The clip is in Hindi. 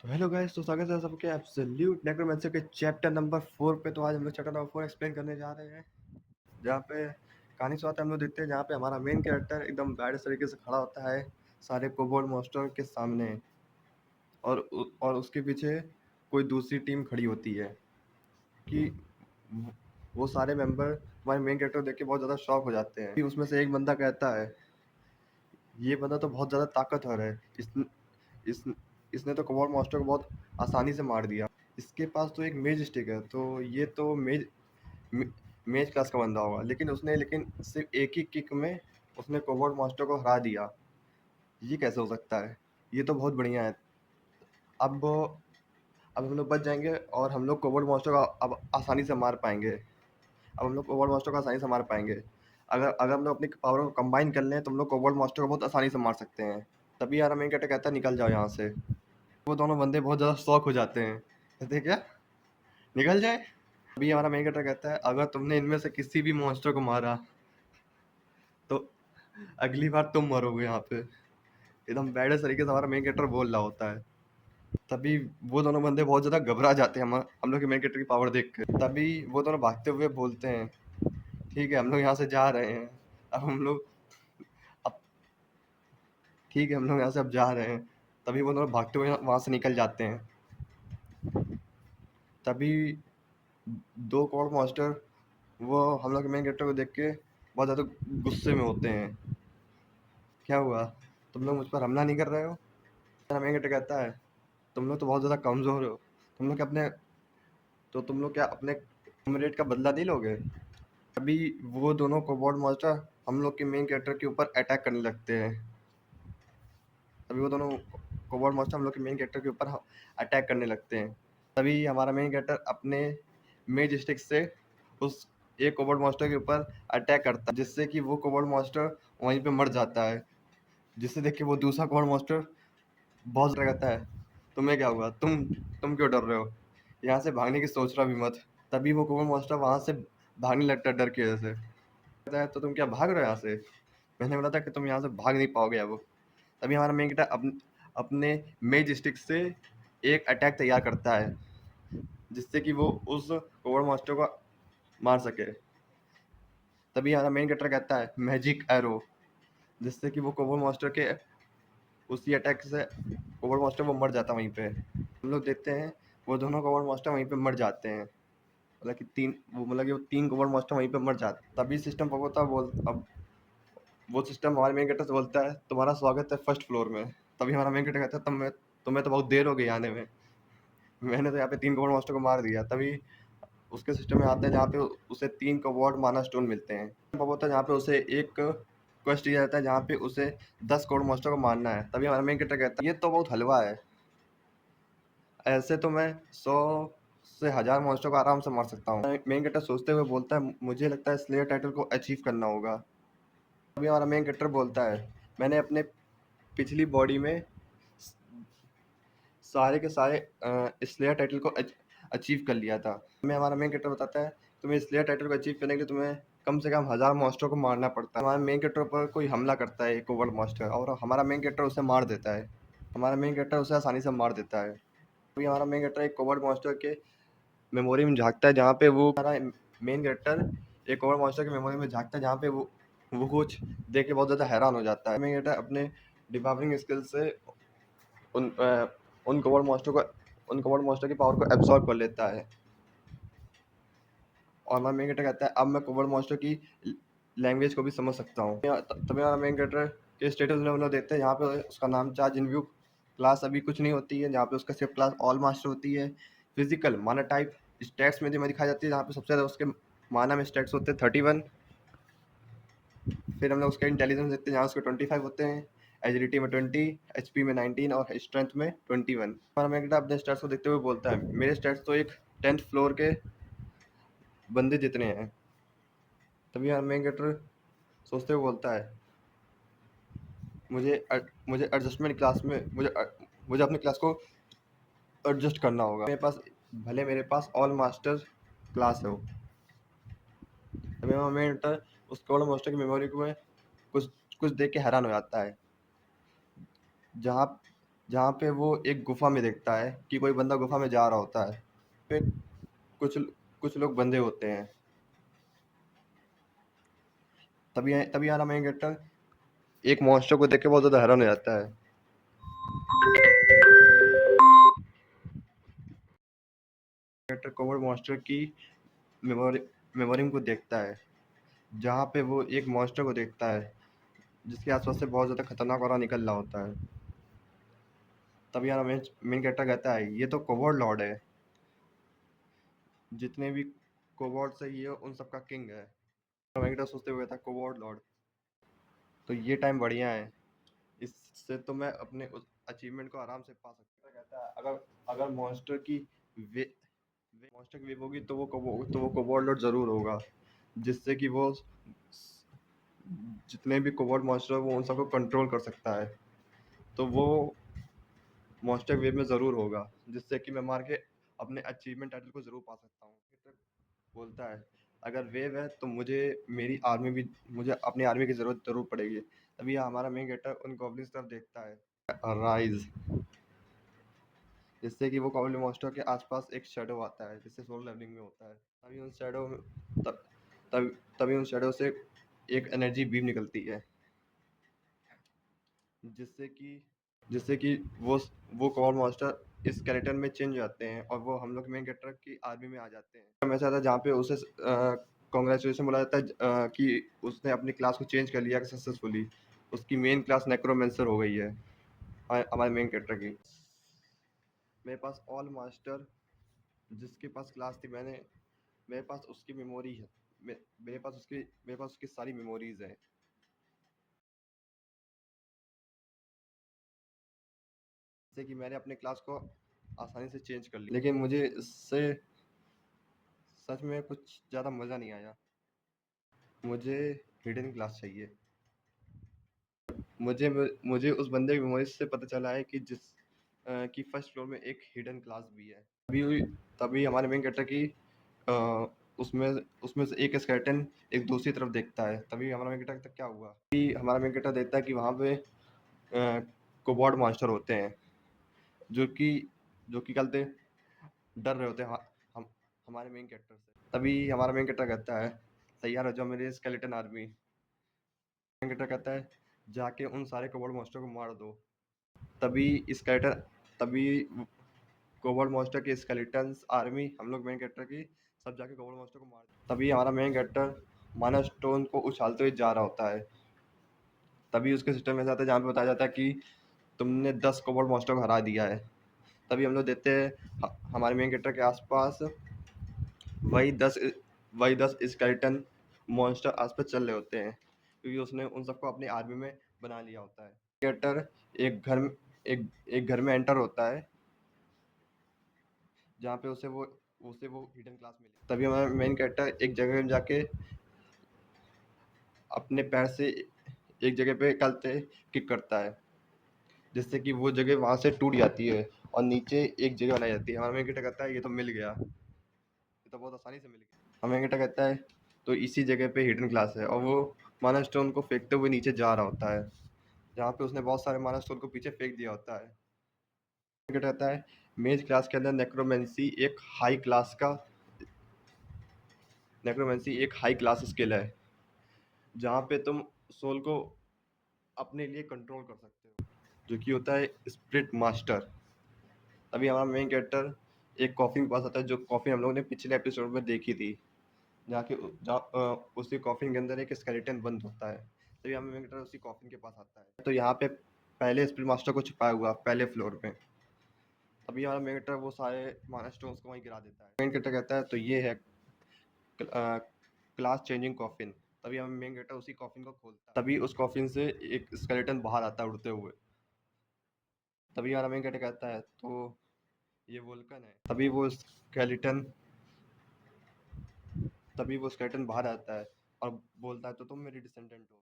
तो हेलो गाइस, तो स्वागत है सबके एब्सोल्यूट नेक्रोमेंसी के चैप्टर नंबर 4 पे। तो आज हम लोग चैप्टर नंबर 4 एक्सप्लेन करने जा रहे हैं, जहाँ पे कहानी शुरुआत हम लोग देखते हैं जहाँ पे हमारा मेन कैरेक्टर एकदम बैड तरीके से खड़ा होता है सारे कोबोल्ड मॉन्स्टर के सामने, और उसके पीछे कोई दूसरी टीम खड़ी होती है कि वो सारे मेंबर हमारे मेन कैरेक्टर देख के बहुत ज़्यादा शॉक हो जाते हैं। उसमें से एक बंदा कहता है, ये बंदा तो बहुत ज़्यादा ताकतवर है, इस इसने तो कोबोल्ड मॉन्स्टर को बहुत आसानी से मार दिया। इसके पास तो एक मेज स्टिक है, तो ये तो मेज क्लास का बंदा होगा। लेकिन सिर्फ एक ही किक में उसने कोबोल्ड मॉन्स्टर को हरा दिया। ये कैसे हो सकता है? ये तो बहुत बढ़िया है। अब अब हम लोग बच जाएंगे और हम लोग कोबोल्ड मॉन्स्टर को अब आसानी से मार पाएंगे। अब हम लोग कोबोल्ड मॉन्स्टर को आसानी से मार पाएंगे। अगर अगर हम लोग अपनी पावर को कंबाइन कर लें तो हम लोग कोबोल्ड मॉन्स्टर को बहुत आसानी से मार सकते हैं। तभी यार मेन कैरेक्टर कहता है, निकल जाओ यहाँ से। वो दोनों बंदे बहुत ज़्यादा शॉक हो जाते हैं, कहते हैं क्या निकल जाए? अभी हमारा मेन कैरेक्टर कहता है, अगर तुमने इनमें से किसी भी मॉन्स्टर को मारा तो अगली बार तुम मरोगे यहाँ पे। एकदम बैड तरीके से हमारा मेन कैरेक्टर बोल रहा होता है। तभी वो दोनों बंदे बहुत ज़्यादा घबरा जाते हैं हम लोग के मेन कैरेक्टर की पावर देख कर। तभी वो दोनों भागते हुए बोलते हैं, ठीक है हम लोग यहाँ से जा रहे हैं। अब हम लोग अब ठीक है हम लोग यहाँ से अब जा रहे हैं। तभी वो दोनों भागते हुए वहाँ से निकल जाते हैं। तभी दो कौड़ मास्टर वो हम लोग के मेन कैरेक्टर को देख के बहुत ज़्यादा गुस्से में होते हैं। क्या हुआ, तुम लोग मुझ पर हमला नहीं कर रहे हो? मेरा मेन कैरेक्टर कहता है, तुम लोग तो बहुत ज़्यादा कमज़ोर हो। तुम लोग क्या अपने कॉमरेड का बदला नहीं लोगे? अभी वो दोनों कोबोल्ड मॉन्स्टर हम लोग के मेन कैरेक्टर के ऊपर अटैक करने लगते हैं। तभी वो दोनों कोबोल्ड मॉन्स्टर हम लोग के मेन कैरेक्टर के ऊपर अटैक करने लगते हैं। तभी हमारा मेन कैरेक्टर अपने मेज स्टिक से उस एक कोबोल्ड मॉन्स्टर के ऊपर अटैक करता है, जिससे कि वो कोबोल्ड मॉन्स्टर वहीं पे मर जाता है। जिससे देख के वो दूसरा कोबोल्ड मॉन्स्टर बहुत डर कहता है, तुम्हें क्या हुआ? तुम क्यों डर रहे हो? यहाँ से भागने की सोच रहा भी मत। तभी वो कोबोल्ड मॉन्स्टर वहाँ से भागने लगता है डर की वजह से। कहता है, तो तुम क्या भाग रहे हो यहाँ से? मैंने बोला था कि तुम यहाँ से भाग नहीं पाओगे अब। तभी हमारा मेन कैरेक्टर अपने मेज स्टिक से एक अटैक तैयार करता है, जिससे कि वो उस कोबोल्ड मॉन्स्टर को मार सके। तभी हमारा मेन कैरेक्टर कहता है, मैजिक एरो, जिससे कि वो कोबोल्ड मॉन्स्टर के उसी अटैक से कोबोल्ड मॉन्स्टर वो मर जाता वहीं पे। हम लोग देखते हैं वो दोनों कोबोल्ड मॉन्स्टर वहीं पे मर जाते हैं। मतलब कि वो तीन कोबोल्ड मॉन्स्टर वहीं पे मर जाते हैं। तभी सिस्टम पकड़ता बोल अब वो सिस्टम हमारे मेन कैरेक्टर से बोलता है, तुम्हारा स्वागत है फर्स्ट फ्लोर में। तभी हमारा मेन कैरेक्टर कहता है, तुम्हें तो बहुत देर हो गई आने में। मैंने तो यहाँ पे तीन कोबोल्ड मॉन्स्टर को मार दिया। तभी उसके सिस्टम में आता है जहाँ पे उसे 3 कोबोल्ड माना स्टोन मिलते हैं। होता है जहाँ पे उसे एक क्वेस्ट दिया जाता है जहाँ पे उसे 10 कोबोल्ड मॉन्स्टर को मारना है। तभी हमारा मेन कैरेक्टर कहता है, ये तो बहुत हलवा है, ऐसे तो मैं 100 से 1000 मॉन्स्टर को आराम से मार सकता हूँ। मेन कैरेक्टर सोचते हुए बोलता है, मुझे लगता है स्लेयर टाइटल को अचीव करना होगा। तभी हमारा मेन कैरेक्टर बोलता है, मैंने अपने पिछली बॉडी में सारे के सारे स्लेयर टाइटल को अचीव कर लिया था। हमें हमारा मेन कैरेक्टर बताता है, तुम्हें स्लेयर टाइटल को अचीव करने के लिए तुम्हें कम से कम 1000 मॉन्स्टर को मारना पड़ता है। हमारे मेन कैरेक्टर पर कोई हमला करता है एक ओवर्ड मॉन्स्टर, और हमारा मेन कैरेक्टर उसे मार देता है। हमारा मेन कैरेक्टर उसे आसानी से मार देता है। अभी हमारा मेन कैरेक्टर एक ओवर्ड मॉन्स्टर के मेमोरी में झाँकता है, जहाँ पे वो हमारा मेन कैरेक्टर एक ओवर्ड मॉन्स्टर की मेमोरी में झाँकता है, जहाँ पे वो कुछ देख के बहुत ज़्यादा हैरान हो जाता है। मेन कैरेक्टर अपने डिबाफरिंग स्किल से उन उन कोबोल्ड मॉन्स्टर को उन कोबोल्ड मॉन्स्टर की पावर को एब्सॉर्ब कर लेता है। और हमारा मेन कैरेक्टर कहता है, अब मैं कोबोल्ड मॉन्स्टर की लैंग्वेज को भी समझ सकता हूँ। तभी हमारा मेन कैरेक्टर के स्टेटस में हम लोग देखते हैं, यहाँ पे उसका नाम चार्ज इन व्यू क्लास अभी कुछ नहीं होती है, जहाँ पे उसका सिर्फ क्लास ऑल मास्टर होती है। फिजिकल माना टाइप स्टैट्स में जो दिखाई जाती है, जहाँ पे सबसे ज़्यादा उसके माना में स्टैट्स होते हैं 31। फिर हम लोग उसका इंटेलिजेंस देखते हैं, जहाँ उसके 25 होते हैं, एजिलिटी में 20, एचपी में 19 और स्ट्रेंथ में 21। और हमें अपने स्टैट्स को देखते हुए बोलता है, मेरे स्टैट्स तो एक 10th फ्लोर के बंदे जितने हैं। तभी हमारा मेन कैरेक्टर सोचते हुए बोलता है, मुझे एडजस्टमेंट क्लास में मुझे अपनी क्लास को एडजस्ट करना होगा। मेरे पास ऑल मास्टर क्लास हो। तभी हमारा मेन कैरेक्टर उस ऑल मास्टर की मेमोरी को में कुछ कुछ देख के हैरान हो जाता है, जहाँ जहाँ पे वो एक गुफा में देखता है कि कोई बंदा गुफा में जा रहा होता है। फिर कुछ कुछ लोग बंधे होते हैं। तभी हमारा मेन कैरेक्टर एक मॉन्स्टर को देख के बहुत ज़्यादा हैरान हो जाता है। कैरेक्टर कोवर्ड मॉन्स्टर की मेमोरी मेमोरी को देखता है, जहाँ पे वो एक मॉन्स्टर को देखता है जिसके आसपास से बहुत ज़्यादा खतरनाक और निकल रहा होता है। तभी हमारा मेन कैरेक्टर कहता है ये तो कोवर्ड लॉर्ड है, जितने भी कोवर्ड्स है ये उन सबका किंग है। मेन कैरेक्टर सोचते हुए था कोवर्ड लॉर्ड, तो ये टाइम बढ़िया है, इससे तो मैं अपने उस अचीवमेंट को आराम से पा सकता हूँ। कहता है अगर अगर वे मॉन्स्टर की वेव होगी तो वो कोबोल्ड लॉर्ड जरूर होगा, जिससे कि वो जितने भी कोबोल्ड मॉन्स्टर वो उन सबको कंट्रोल कर सकता है। तो वो मॉन्स्टर वेव में जरूर होगा, जिससे कि मैं मार के अपने अचीवमेंट टाइटल को जरूर पा सकता हूँ। बोलता है अगर वेव है तो मुझे अपनी आर्मी की जरूरत जरूर पड़ेगी। तभी हमारा मेन कैरेक्टर उन गॉब्लिन्स तरफ देखता है, राइज, जिससे कि वो गॉब्लिन मॉन्स्टर के आसपास एक शैडो आता है, जिससे सोल लेवलिंग में होता है। तभी उन शैडो में तब तभी उन शैडो से एक एनर्जी बीम निकलती है, जिससे कि वो कॉल मास्टर इस कैरेक्टर में चेंज हो जाते हैं और वो हम लोग मेन कैरेक्टर की आर्मी में आ जाते हैं। ऐसा था जहाँ पे उसे कॉन्ग्रेचुलेशन बोला जाता है कि उसने अपनी क्लास को चेंज कर लिया सक्सेसफुली। उसकी मेन क्लास नेक्रोमेंसर हो गई है हमारे मेन कैरेक्टर की। मेरे पास ऑल मास्टर जिसके पास क्लास थी, मेरे पास उसकी मेमोरी है। मेरे पास उसकी सारी मेमोरीज है, जैसे कि मैंने अपने क्लास को आसानी से चेंज कर लिया, लेकिन मुझे इससे सच में कुछ ज़्यादा मज़ा नहीं आया। मुझे हिडन क्लास चाहिए। मुझे मुझे उस बंदे की मेमोरी से पता चला है कि कि फर्स्ट फ्लोर में एक हिडन क्लास भी है। तभी हमारे मेन कैरेक्टर की अ, उसमें उसमें से एक स्केलेटन एक दूसरी तरफ देखता है। तभी हमारा मेन कैरेक्टर क्या हुआ कि हमारा मेन कैरेक्टर देखता है कि वहाँ पे कोबॉड मॉन्स्टर होते हैं, जो कि कल से डर रहे होते हैं हमारे मेन कैरेक्टर से। तभी हमारा मेन कैरेक्टर कहता है तैयार हो जाओ मेरी स्केलेटन आर्मी। मेन कैरेक्टर कहता है जाके उन सारे कोबॉड मॉन्स्टर को मार दो। तभी स्केलेटन तभी कोबॉड मॉन्स्टर की स्केलेटन्स आर्मी हम लोग मेन कैरेक्टर की सब जाके कोबॉड मॉन्स्टर को मार। तभी हमारा मेन कैरेक्टर माना स्टोन को उछालते हुए जा रहा होता है। तभी उसके सिस्टम में जाता है जहाँ पे बताया जाता है कि तुमने 10 कोबॉड मॉन्स्टर को हरा दिया है। तभी हम लोग देखते हैं हमारे मेन कैरेक्टर के आसपास वही 10 वही 10 स्केलेटन मॉन्स्टर आसपास चल रहे होते हैं, क्योंकि उसने उन सबको अपनी आर्मी में बना लिया होता है। कैरेक्टर एक घर एक घर में एंटर होता है, जहाँ पे उसे वो हिडन क्लास मिली। तभी हमारा मेन कैरेक्टर एक जगह में जाके अपने पैर से एक जगह पे कलते किक करता है, जिससे कि वो जगह वहां से टूट जाती है और नीचे एक जगह बनाई जाती है। हमारा मेन कैरेक्टर कहता है ये तो मिल गया, ये तो बहुत आसानी से मिल गया। हमारा मेन कैरेक्टर कहता है तो इसी जगह पे हिडन क्लास है, और वो माना स्टोन को फेंकते हुए नीचे जा रहा होता है, जहाँ पे उसने बहुत सारे माना स्टोन को पीछे फेंक दिया होता है। कहता है मेज क्लास के अंदर नेक्रोमेंसी एक हाई क्लास स्किल है, जहाँ पे तुम सोल को अपने लिए कंट्रोल कर सकते हो, जो कि होता है स्प्लिट मास्टर। तभी हमारा मेन कैरेक्टर एक कॉफिन के पास आता है, जो कॉफिन हम लोगों ने पिछले एपिसोड में देखी थी, उसी कॉफिन के अंदर एक स्केलेटन बंद होता है। तभी हमें मेन कैरेक्टर उसी कॉफिन के पास आता है, तो यहाँ पे पहले स्प्लिट मास्टर को छुपाया हुआ पहले फ्लोर पे। तभी हमारा मेन कैरेक्टर वो सारे माना स्टोन्स को वहीं गिरा देता है। मेन कैरेक्टर कहता है तो ये है क्लास चेंजिंग कॉफिन। तभी हमें मेन कैरेक्टर उसी कॉफिन को खोलता है। तभी उस कॉफिन से एक स्केलेटन बाहर आता है उड़ते हुए। तभी हमारा मेन कैरेक्टर कहता है तो ये वोल्कन है। तभी वो स्केलेटन बाहर आता है और बोलता है तो तुम मेरी डिसेंडेंट हो।